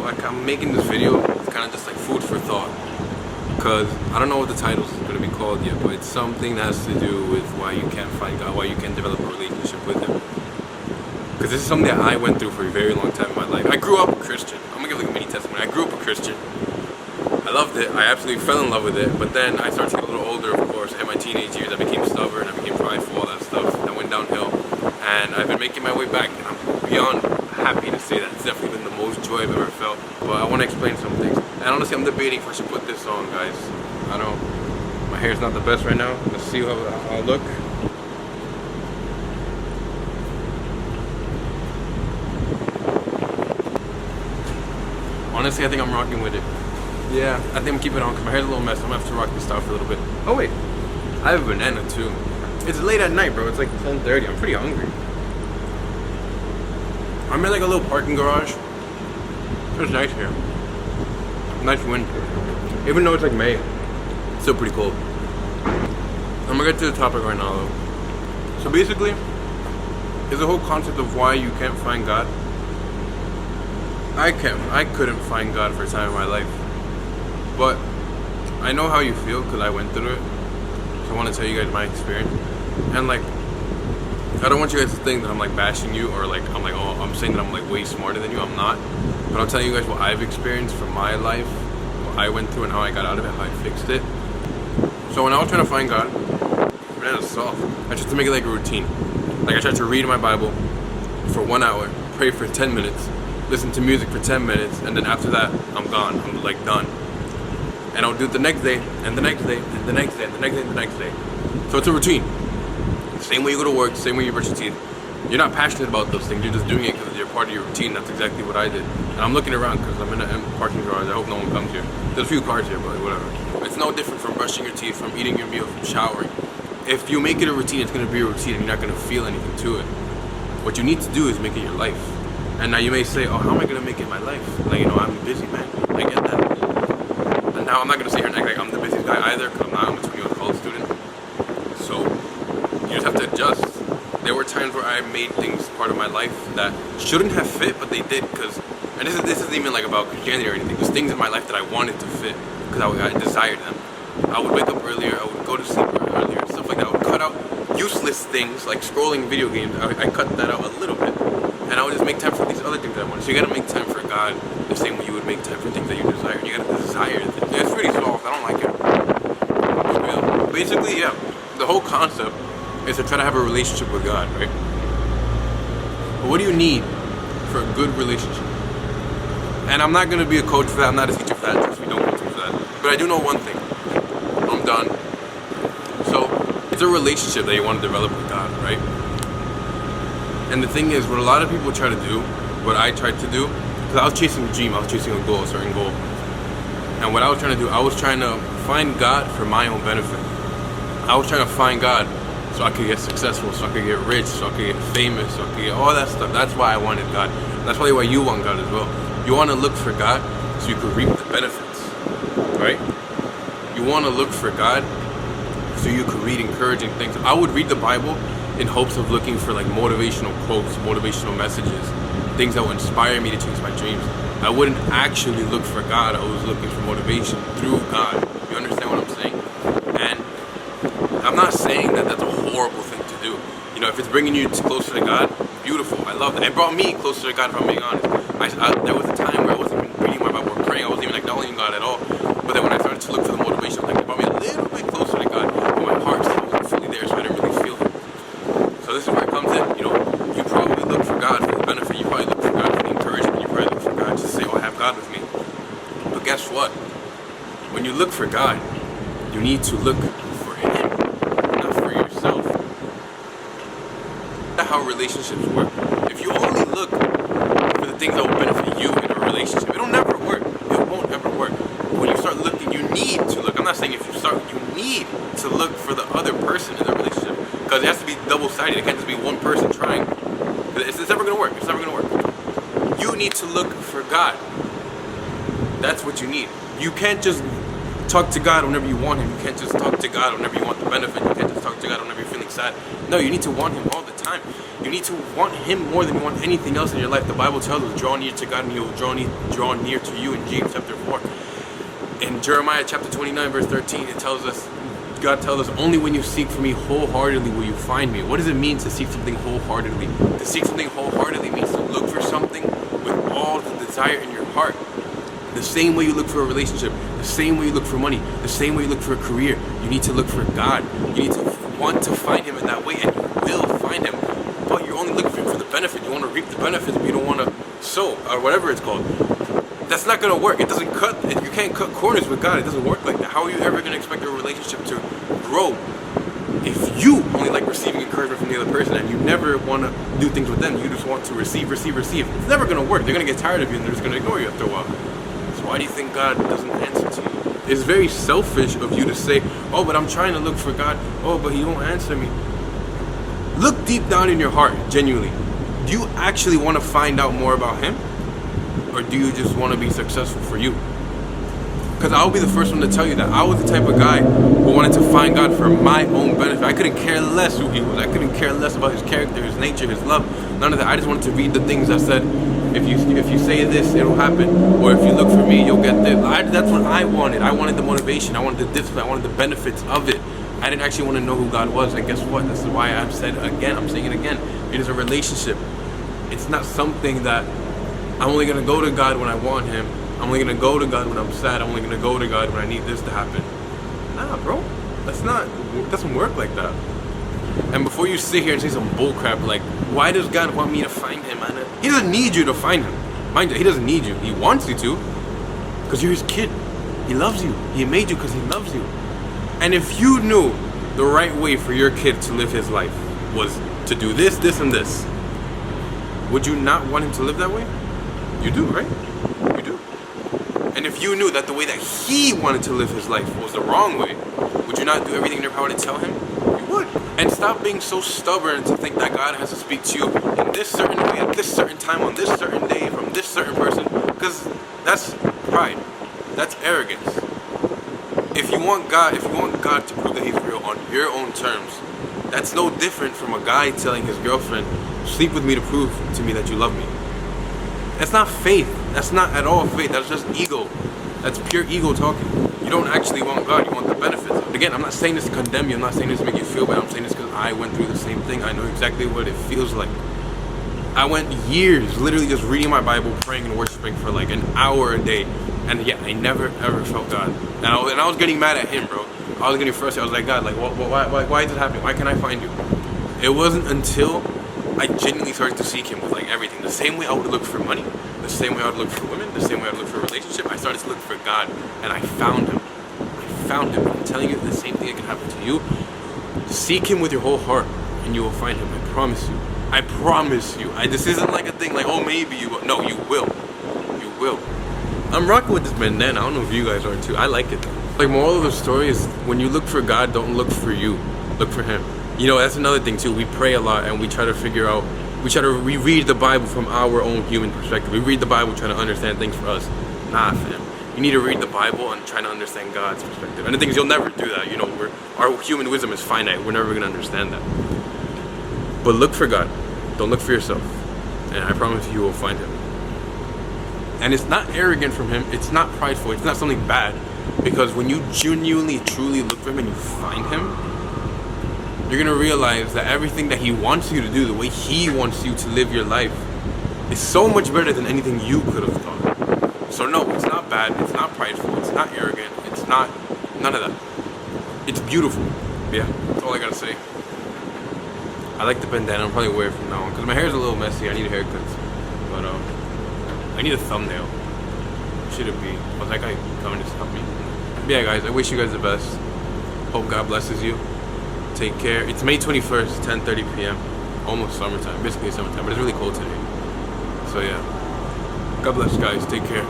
like I'm making this video, it's kind of just like food for thought, because I don't know what the title is going to be called yet, but it's something that has to do with why you can't find God, why you can't develop a relationship with Him. Because this is something that I went through for a very long time in my life. I grew up a Christian. I'm going to give like a mini testimony. I grew up a Christian. I loved it. I absolutely fell in love with it. But then I started to get a little older, of course. I had my teenage years. I became stubborn. I became prideful, all that stuff. I went downhill. And I've been making my way back. And I'm beyond happy to say that. It's definitely been the most joy I've ever felt. But I want to explain some things. And honestly, I'm debating if I should put this on, guys. I don't... My hair's not the best right now. Let's see how I'll look. Honestly, I think I'm rocking with it. Yeah, I think I'm keeping it on because my hair's a little messed. I'm gonna have to rock this style for a little bit. Oh wait, I have a banana too. It's late at night, bro. It's like 10:30. I'm pretty hungry. I'm in like a little parking garage. It's nice here. Nice wind. Even though it's like May, it's still pretty cold. I'm gonna get to the topic right now though. So basically, it's the whole concept of why you can't find God. I couldn't find God for a time in my life. But I know how you feel because I went through it. So I want to tell you guys my experience. And like, I don't want you guys to think that I'm like bashing you or like I'm saying that I'm like way smarter than you. I'm not. But I'm telling you guys what I've experienced from my life, what I went through and how I got out of it, how I fixed it. So when I was trying to find God, man, it's soft. I tried to make it like a routine. Like I tried to read my Bible for 1 hour, pray for 10 minutes, listen to music for 10 minutes, and then after that, I'm gone. I'm like done. And I'll do it the next day, and the next day, and the next day, and the next day, and the next day. So it's a routine. Same way you go to work, same way you brush your teeth. You're not passionate about those things, you're just doing it because you're part of your routine. That's exactly what I did. And I'm looking around because I'm in a parking garage. I hope no one comes here. There's a few cars here, but whatever. It's no different from brushing your teeth, from eating your meal, from showering. If you make it a routine, it's going to be a routine and you're not going to feel anything to it. What you need to do is make it your life. And now you may say, oh, how am I going to make it my life? Like, you know, I'm busy, man. I get that. And now I'm not going to sit here and act like I'm the busiest guy either, because I'm not. I'm a 20-year-old college student. So you just have to adjust. There were times where I made things part of my life that shouldn't have fit, but they did, because, and this isn't even like about Christianity or anything. There's things in my life that I wanted to fit, because I desired them. I would wake up earlier, I would go to sleep earlier, stuff like that. I would cut out useless things like scrolling video games. I cut that out a little bit. And I would just make time for these other things that I want. So you gotta make time for God the same way you would make time for things that you desire. You gotta desire things. Yeah, it's pretty soft. I don't like it. Yeah. Basically, yeah. The whole concept is to try to have a relationship with God, right? But what do you need for a good relationship? And I'm not gonna be a coach for that. I'm not a teacher for that. Trust me, don't coach me for that. But I do know one thing. I'm done. So it's a relationship that you want to develop with God, right? And the thing is, what a lot of people try to do, what I tried to do, because I was chasing a dream, I was chasing a goal, a certain goal. And what I was trying to do, I was trying to find God for my own benefit. I was trying to find God so I could get successful, so I could get rich, so I could get famous, so I could get all that stuff. That's why I wanted God. That's probably why you want God as well. You want to look for God so you could reap the benefits, right? You want to look for God so you could read encouraging things. I would read the Bible in hopes of looking for like motivational quotes, motivational messages, things that would inspire me to chase my dreams. I wouldn't actually look for God, I was looking for motivation through God. You understand what I'm saying? And I'm not saying that that's a horrible thing to do. You know, if it's bringing you closer to God, beautiful, I love that. It brought me closer to God, if I'm being honest. There was a time where I wasn't even reading my Bible or praying, I wasn't even acknowledging God at all. But then when I started to look for the motivation, like, it brought me a little bit closer to God, but my heart still wasn't fully there, so I didn't really feel it. So this is where it comes in, you know, you probably look for God for the benefit, you probably look for God for the encouragement, you probably look for God to say, oh, I have God with me. But guess what? When you look for God, you need to look for Him, not for yourself. That's how relationships work. If you only look for the things that will benefit you in a relationship, it'll never work. It won't ever work. When you start looking, you need to look. I'm not saying if you start, you need to look for the other person in the relationship. Because it has to be double-sided. It can't just be one person trying. It's never going to work. It's never going to work. You need to look for God. That's what you need. You can't just talk to God whenever you want him. You can't just talk to God whenever you want the benefit. You can't just talk to God whenever you're feeling sad. No, you need to want him all the time. You need to want him more than you want anything else in your life. The Bible tells us, draw near to God and he will draw near to you in James chapter 4. In Jeremiah chapter 29 verse 13, it tells us, God tells us, only when you seek for me wholeheartedly will you find me. What does it mean to seek something wholeheartedly? To seek something wholeheartedly means to look for something with all the desire in your heart. The same way you look for a relationship, the same way you look for money, the same way you look for a career, you need to look for God. You need to want to find him in that way, and you will find him. But you're only looking for him for the benefit. You want to reap the benefits, but you don't want to sow, or whatever it's called. That's not going to work. It doesn't cut, you can't cut corners with God. It doesn't work like that. How are you ever going to expect a relationship to grow if you only like receiving encouragement from the other person and you never want to do things with them? You just want to receive. It's never going to work. They're going to get tired of you and they're just going to ignore you after a while. So why do you think God doesn't answer to you? It's very selfish of you to say, oh, but I'm trying to look for God. Oh, but he won't answer me. Look deep down in your heart, genuinely. Do you actually want to find out more about him? Or do you just want to be successful for you? Because I'll be the first one to tell you that I was the type of guy who wanted to find God for my own benefit. I couldn't care less who he was. I couldn't care less about his character, his nature, his love. None of that. I just wanted to read the things that said, if you say this, it'll happen. Or if you look for me, you'll get this. That's what I wanted. I wanted the motivation. I wanted the discipline. I wanted the benefits of it. I didn't actually want to know who God was. And guess what? This is why I'm saying it again. It is a relationship. It's not something that I'm only going to go to God when I want him. I'm only going to go to God when I'm sad. I'm only going to go to God when I need this to happen. Nah, bro. It doesn't work like that. And before you sit here and say some bullcrap like, why does God want me to find him? He doesn't need you to find him. Mind you, he doesn't need you. He wants you to. Because you're his kid. He loves you. He made you because he loves you. And if you knew the right way for your kid to live his life was to do this, this, and this, would you not want him to live that way? You do, right? You do. And if you knew that the way that he wanted to live his life was the wrong way, would you not do everything in your power to tell him? You would. And stop being so stubborn to think that God has to speak to you in this certain way, at this certain time, on this certain day, from this certain person, because that's pride. That's arrogance. If you want God to prove that he's real on your own terms, that's no different from a guy telling his girlfriend, sleep with me to prove to me that you love me. That's not faith. That's not at all faith. That's just ego. That's pure ego talking. You don't actually want God. You want the benefits. Again, I'm not saying this to condemn you. I'm not saying this to make you feel bad. I'm saying this because I went through the same thing. I know exactly what it feels like. I went years literally just reading my Bible, praying and worshiping for like an hour a day. And yeah, I never ever felt God. And I was getting mad at him, bro. I was getting frustrated. I was like, God, like, why is this happening? Why can't I find you? It wasn't until I genuinely started to seek him with like everything. The same way I would look for money, the same way I would look for women, the same way I would look for a relationship, I started to look for God, and I found him. I'm telling you, the same thing that can happen to you. Seek him with your whole heart, and you will find him. I promise you. I promise you. This isn't like a thing like, oh, maybe you will. No, you will. You will. I'm rocking with this bandana. I don't know if you guys are too. I like it. Like, moral of the story is, when you look for God, don't look for you. Look for him. You know, that's another thing too. We pray a lot and we try to figure out, we read the Bible from our own human perspective. We read the Bible trying to understand things for us. Nah, fam. You need to read the Bible and try to understand God's perspective. And the thing is, you'll never do that. You know, our human wisdom is finite. We're never going to understand that. But look for God. Don't look for yourself. And I promise you will find him. And it's not arrogant from him. It's not prideful. It's not something bad. Because when you genuinely, truly look for him and you find him, you're going to realize that everything that he wants you to do, the way he wants you to live your life, is so much better than anything you could have thought. So no, it's not bad, it's not prideful, it's not arrogant, it's not, none of that. It's beautiful. Yeah, that's all I got to say. I like the bandana. I'll probably wear it from now on, because my hair is a little messy. I need a haircut. But I need a thumbnail. Should it be? I was like, I coming to stop me. But yeah, guys, I wish you guys the best. Hope God blesses you. Take care. It's May 21st, 10:30 p.m. Almost summertime. Basically summertime, but it's really cold today. So yeah. God bless, guys. Take care.